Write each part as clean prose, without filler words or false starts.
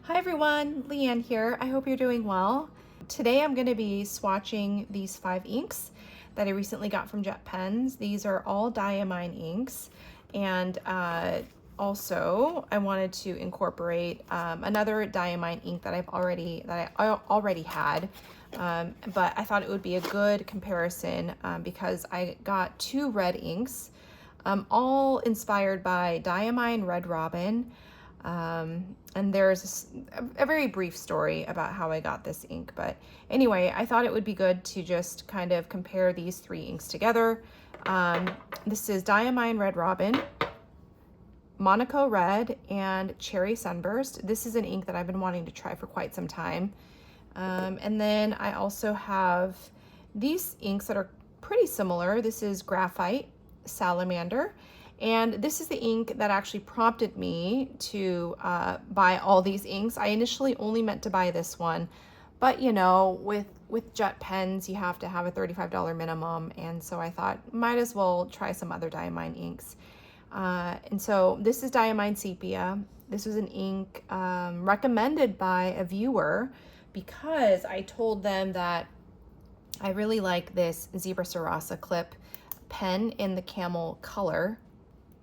Hi everyone, Leanne here. I hope you're doing well. Today I'm going to be swatching these 5 inks that I recently got from Jet Pens. These are all Diamine inks, and also I wanted to incorporate another Diamine ink that I already had, but I thought it would be a good comparison because I got 2 red inks, all inspired by Diamine Red Robin. And there's a very brief story about how I got this ink, but anyway, I thought it would be good to just kind of compare these 3 inks together. This is Diamine Red Robin, Monaco Red, and Cherry Sunburst. This is an ink that I've been wanting to try for quite some time. And then I also have these inks that are pretty similar. This is Graphite, Salamander, and this is the ink that actually prompted me to buy all these inks. I initially only meant to buy this one, but you know, with Jet Pens, you have to have a $35 minimum, and so I thought might as well try some other Diamine inks. And so this is Diamine Sepia. This was an ink recommended by a viewer because I told them that I really like this Zebra Sarasa clip pen in the camel color.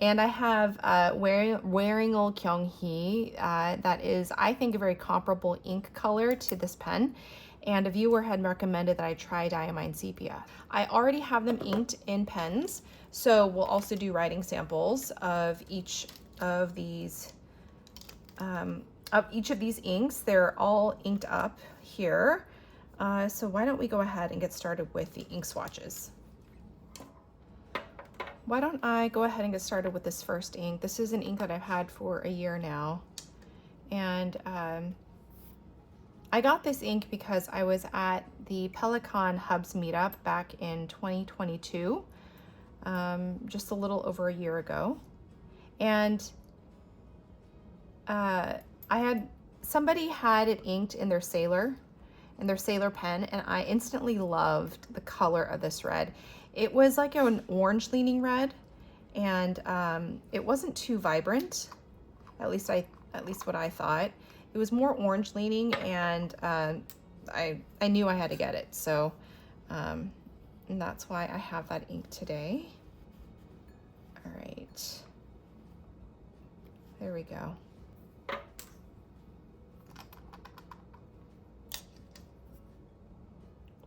And I have Waringal Kyunghee that is, I think, a very comparable ink color to this pen. And a viewer had recommended that I try Diamine Sepia. I already have them inked in pens, so we'll also do writing samples of each of these inks. They're all inked up here. So why don't we go ahead and get started with the ink swatches. Why don't I go ahead and get started with this first ink. This is an ink that I've had for a year now. And I got this ink because I was at the Pelican Hubs meetup back in 2022, just a little over a year ago. And somebody had it inked in their sailor pen, and I instantly loved the color of this red. It was like an orange leaning red, and it wasn't too vibrant, at least what I thought. It was more orange leaning, and I knew I had to get it, so and that's why I have that ink today. All right, there we go.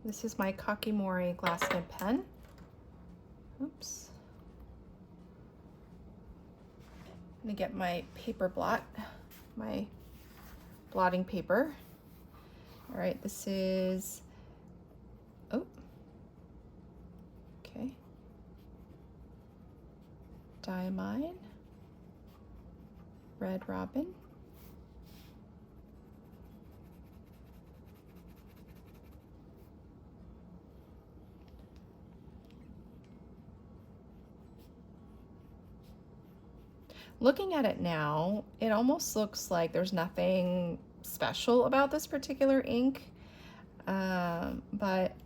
This is my Kakimori glass nib pen. Oops. I'm gonna get my paper blot, my blotting paper. All right, this is, oh, okay. Diamine Red Robin. Looking at it now, it almost looks like there's nothing special about this particular ink, but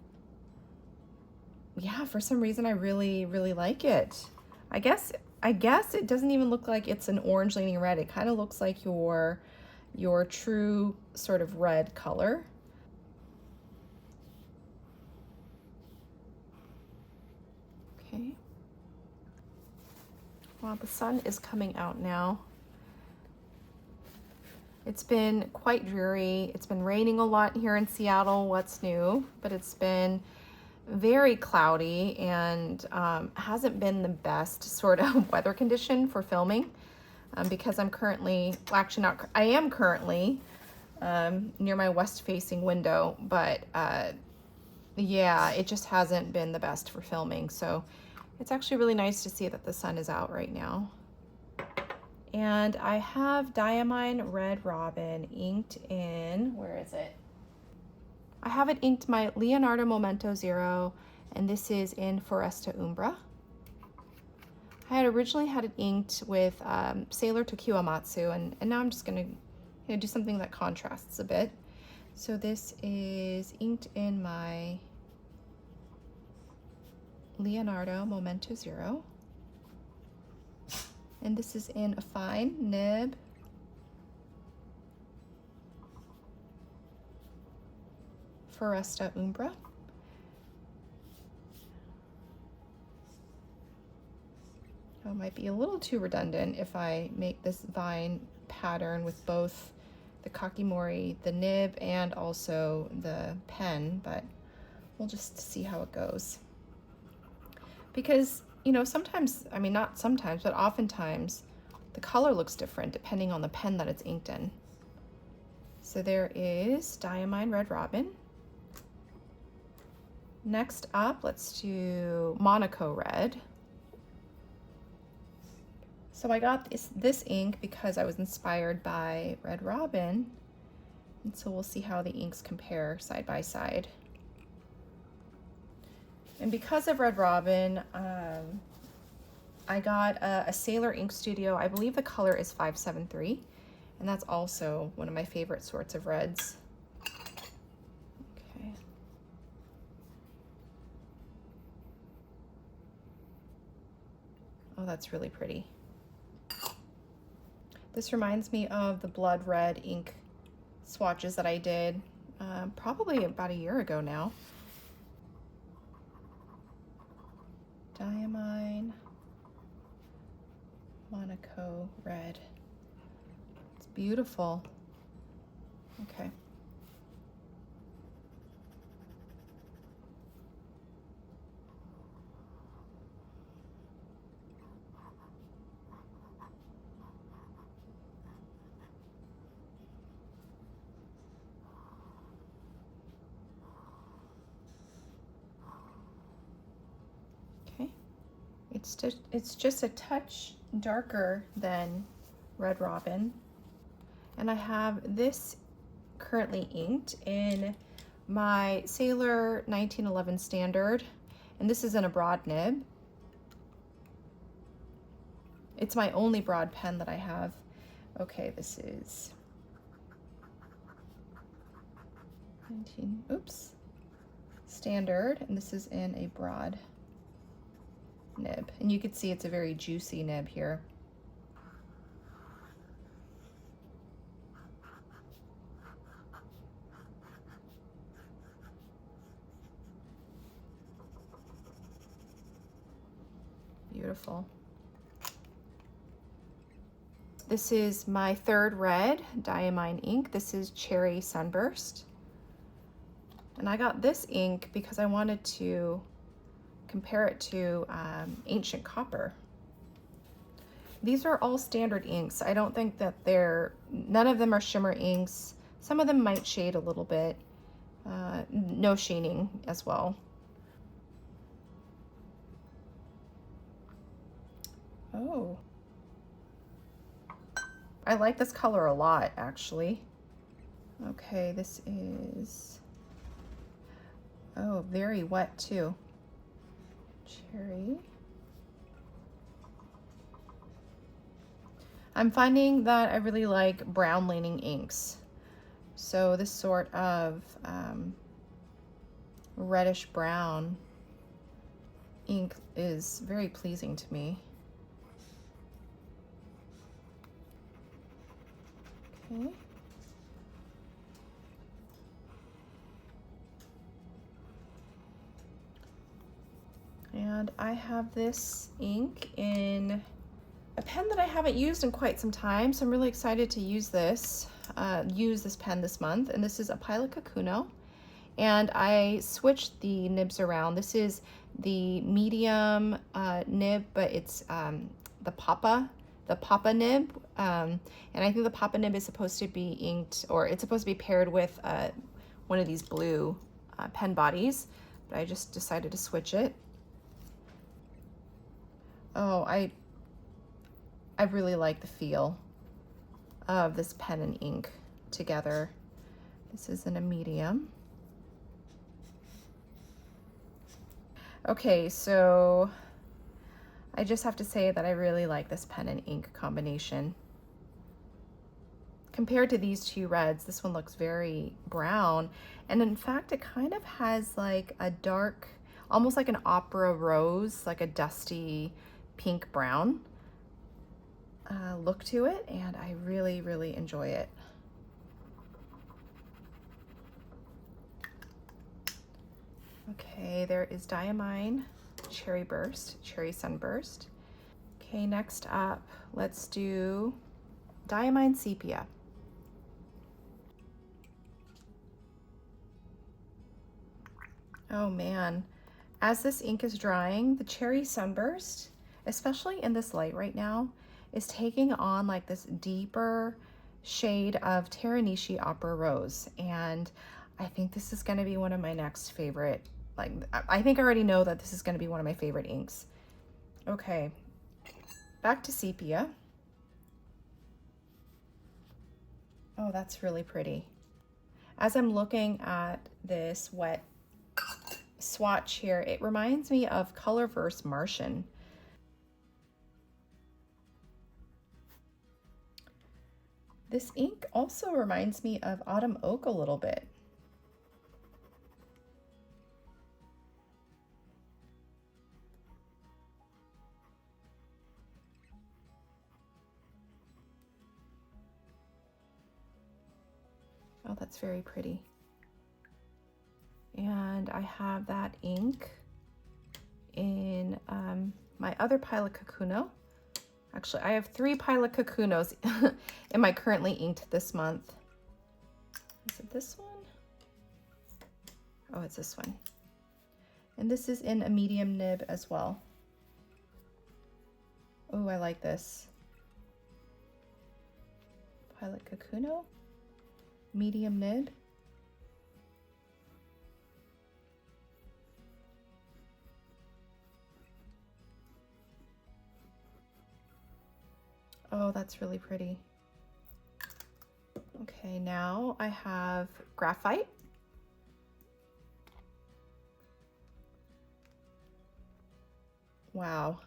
yeah, for some reason I really like it. I guess it doesn't even look like it's an orange leaning red. It kind of looks like your true sort of red color. Okay. Well, the sun is coming out now. It's been quite dreary. It's been raining a lot here in Seattle. What's new? But it's been very cloudy and hasn't been the best sort of weather condition for filming because I'm currently, well, actually not, I am currently near my west-facing window, but yeah, it just hasn't been the best for filming. So it's actually really nice to see that the sun is out right now. And I have Diamine Red Robin inked in, where is it? I have it inked my Leonard Momento 0, and this is in Foresta Umbra. I had originally had it inked with Sailor to Kiwamatsu, and now I'm just gonna do something that contrasts a bit. So this is inked in my Leonardo Momento 0, and this is in a fine nib Foresta Umbra. Oh, it might be a little too redundant if I make this vine pattern with both the Kakimori, the nib, and also the pen, but we'll just see how it goes. Because, you know, sometimes, I mean, not sometimes, but oftentimes, the color looks different depending on the pen that it's inked in. So there is Diamine Red Robin. Next up, let's do Monaco Red. So I got this ink because I was inspired by Red Robin. And so we'll see how the inks compare side by side. And because of Red Robin, I got a Sailor Ink Studio. I believe the color is 573. And that's also one of my favorite sorts of reds. Okay. Oh, that's really pretty. This reminds me of the blood red ink swatches that I did probably about a year ago now. Diamine Monaco Red. It's beautiful. Okay. It's just a touch darker than Red Robin. And I have this currently inked in my Sailor 1911 Standard, and this is in a broad nib. It's my only broad pen that I have. Okay, this is 19, oops, Standard, and this is in a broad nib, and you can see it's a very juicy nib here. Beautiful. This is my third red Diamine ink. This is Cherry Sunburst, and I got this ink because I wanted to compare it to ancient copper. These are all standard inks. I don't think that none of them are shimmer inks. Some of them might shade a little bit. No sheening as well. Oh. I like this color a lot, actually. Okay, this is, oh, very wet too. Cherry. I'm finding that I really like brown leaning inks. So this sort of reddish brown ink is very pleasing to me. Okay. And I have this ink in a pen that I haven't used in quite some time, so I'm really excited to use this pen this month, and this is a Pilot Kakuno. And I switched the nibs around. This is the medium nib, but it's the Papa nib, and I think the Papa nib is supposed to be inked, or it's supposed to be paired with one of these blue pen bodies, but I just decided to switch it. Oh, I really like the feel of this pen and ink together. This is in a medium. Okay, so I just have to say that I really like this pen and ink combination. Compared to these two reds, this one looks very brown, and in fact it kind of has like a dark, almost like an opera rose, like a dusty pink brown look to it, and I really enjoy it. Okay, there is Diamine Cherry Burst, Cherry Sunburst. Okay, next up, let's do Diamine Sepia. Oh man, as this ink is drying, the Cherry Sunburst, especially in this light right now, is taking on like this deeper shade of Taranishi Opera Rose. And I think this is gonna be one of my next favorite, like, I think I already know that this is gonna be one of my favorite inks. Okay, back to Sepia. Oh, that's really pretty. As I'm looking at this wet swatch here, it reminds me of Colorverse Martian. This ink also reminds me of Autumn Oak a little bit. Oh, that's very pretty. And I have that ink in my other pile of Kakuno. Actually, I have 3 pile of Kakunos in my currently inked this month. Is it this one? Oh, it's this one. And this is in a medium nib as well. Oh, I like this. Pilot Kakuno, medium nib. Oh, that's really pretty. Okay, now I have Graphite. Wow.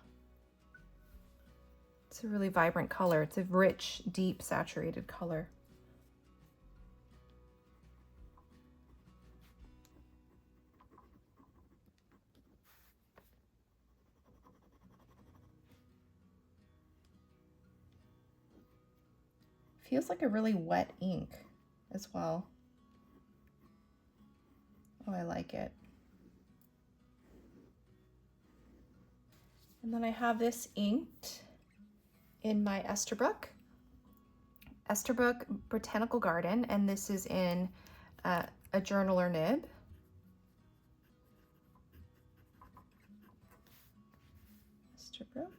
It's a really vibrant color. It's a rich, deep, saturated color. Feels like a really wet ink as well. Oh, I like it. And then I have this inked in my Esterbrook Botanical Garden, and this is in a journaler nib. Esterbrook.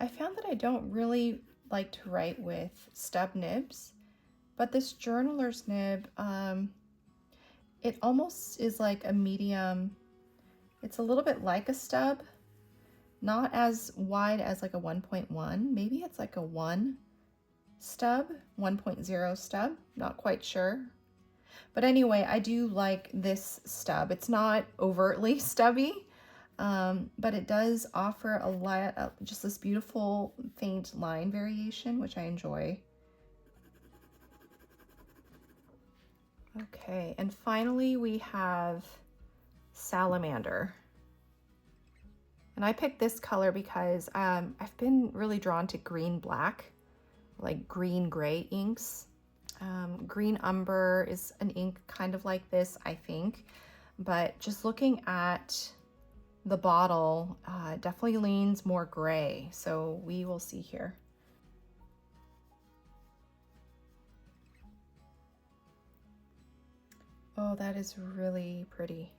I found that I don't really like to write with stub nibs, but this journaler's nib, it almost is like a medium. It's a little bit like a stub, not as wide as like a 1.1. Maybe it's like a 1 stub, 1.0 stub, not quite sure. But anyway, I do like this stub. It's not overtly stubby, but it does offer a lot, just this beautiful faint line variation, which I enjoy. Okay, and finally we have Salamander. And I picked this color because I've been really drawn to green black, like green gray inks. Green Umbra is an ink kind of like this, I think, but just looking at the bottle, definitely leans more gray, so we will see here. Oh, that is really pretty.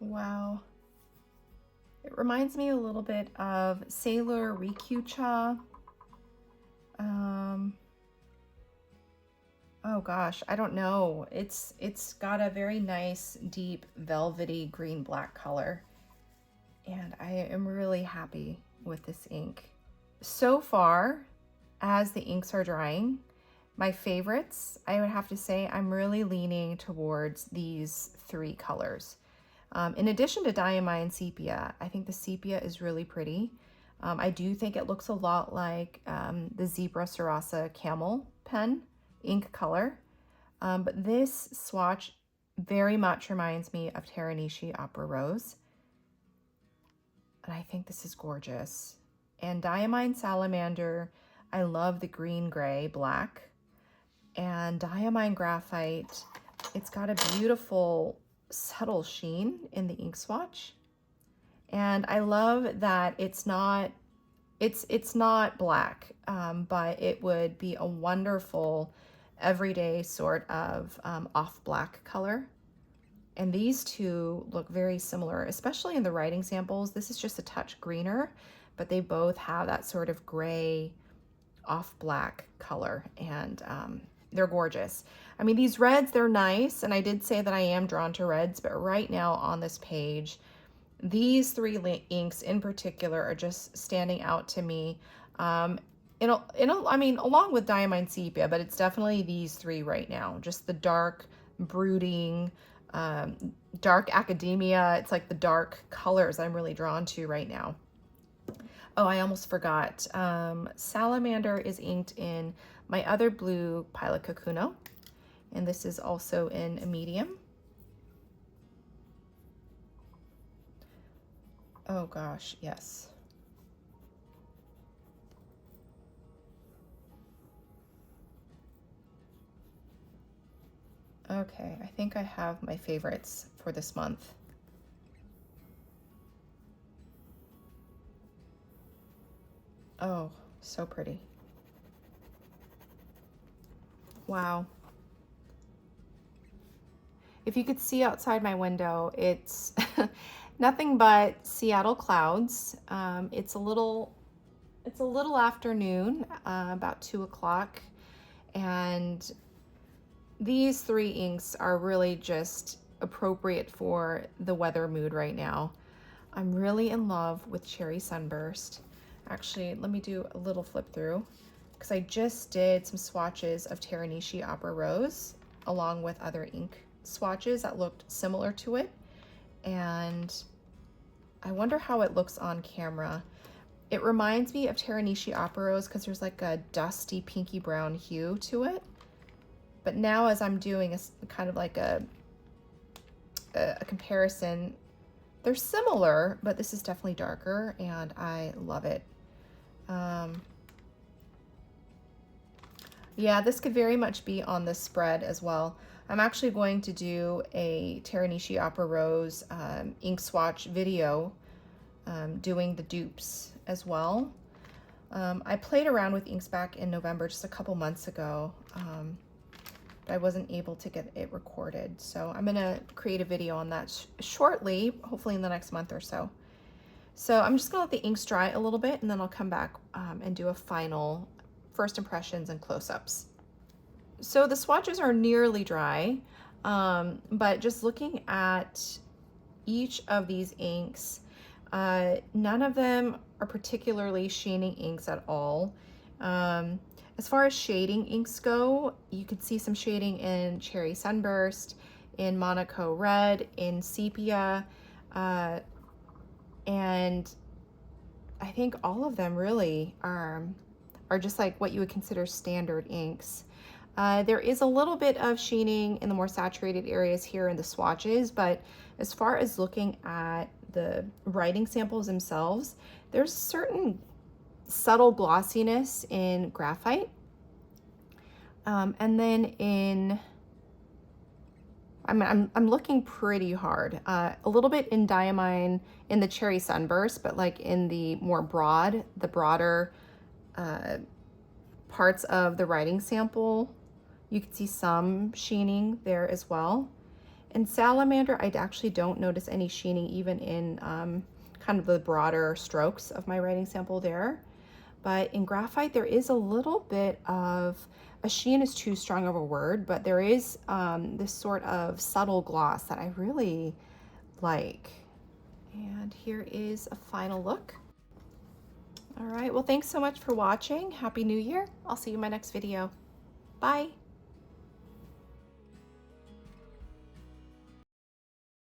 Wow. It reminds me a little bit of Sailor Rikyucha. Oh gosh, I don't know. It's got a very nice, deep, velvety green-black color. And I am really happy with this ink. So far, as the inks are drying, my favorites, I would have to say I'm really leaning towards these three colors. In addition to Diamine Sepia, I think the Sepia is really pretty. I do think it looks a lot like the Zebra Sarasa Camel pen ink color. But this swatch very much reminds me of Teranishi Opera Rose. And I think this is gorgeous. And Diamine Salamander, I love the green, gray, black. And Diamine Graphite, it's got a beautiful subtle sheen in the ink swatch. And I love that it's not black, but it would be a wonderful everyday sort of off black color. And these two look very similar, especially in the writing samples. This is just a touch greener, but they both have that sort of gray off black color, and they're gorgeous. I mean, these reds, they're nice, and I did say that I am drawn to reds, but right now on this page, these three inks in particular are just standing out to me. I mean, along with Diamine Sepia, but it's definitely these three right now. Just the dark, brooding, dark academia. It's like the dark colors I'm really drawn to right now. Oh, I almost forgot. Salamander is inked in my other blue Pilot Kakuno, and this is also in a medium. Oh gosh, yes. Okay, I think I have my favorites for this month. Oh, so pretty. Wow. If you could see outside my window, it's nothing but Seattle clouds. It's a little afternoon, about 2 o'clock, and these three inks are really just appropriate for the weather mood right now. I'm really in love with Cherry Sunburst. Actually, let me do a little flip through, because I just did some swatches of Teranishi Opera Rose along with other ink swatches that looked similar to it, and I wonder how it looks on camera. It reminds me of Teranishi Opera Rose because there's like a dusty pinky brown hue to it, but now as I'm doing a kind of like a comparison, they're similar, but this is definitely darker, and I love it. Yeah, this could very much be on the spread as well. I'm actually going to do a Teranishi Opera Rose ink swatch video doing the dupes as well. I played around with inks back in November, just a couple months ago, but I wasn't able to get it recorded. So I'm gonna create a video on that shortly, hopefully in the next month or so. So I'm just gonna let the inks dry a little bit, and then I'll come back and do a final first impressions and close-ups. So the swatches are nearly dry, but just looking at each of these inks, none of them are particularly sheening inks at all. As far as shading inks go, you could see some shading in Cherry Sunburst, in Monaco Red, in Sepia, and I think all of them really are just like what you would consider standard inks. There is a little bit of sheening in the more saturated areas here in the swatches, but as far as looking at the writing samples themselves, there's certain subtle glossiness in Graphite. And then in, I'm looking pretty hard. A little bit in Diamine, in the Cherry Sunburst, but like in the more broader parts of the writing sample, you can see some sheening there as well. In Salamander, I actually don't notice any sheening even in kind of the broader strokes of my writing sample there. But in Graphite, there is a little bit of, a sheen is too strong of a word, but there is this sort of subtle gloss that I really like. And here is a final look. All right, well, thanks so much for watching. Happy New Year. I'll see you in my next video. Bye.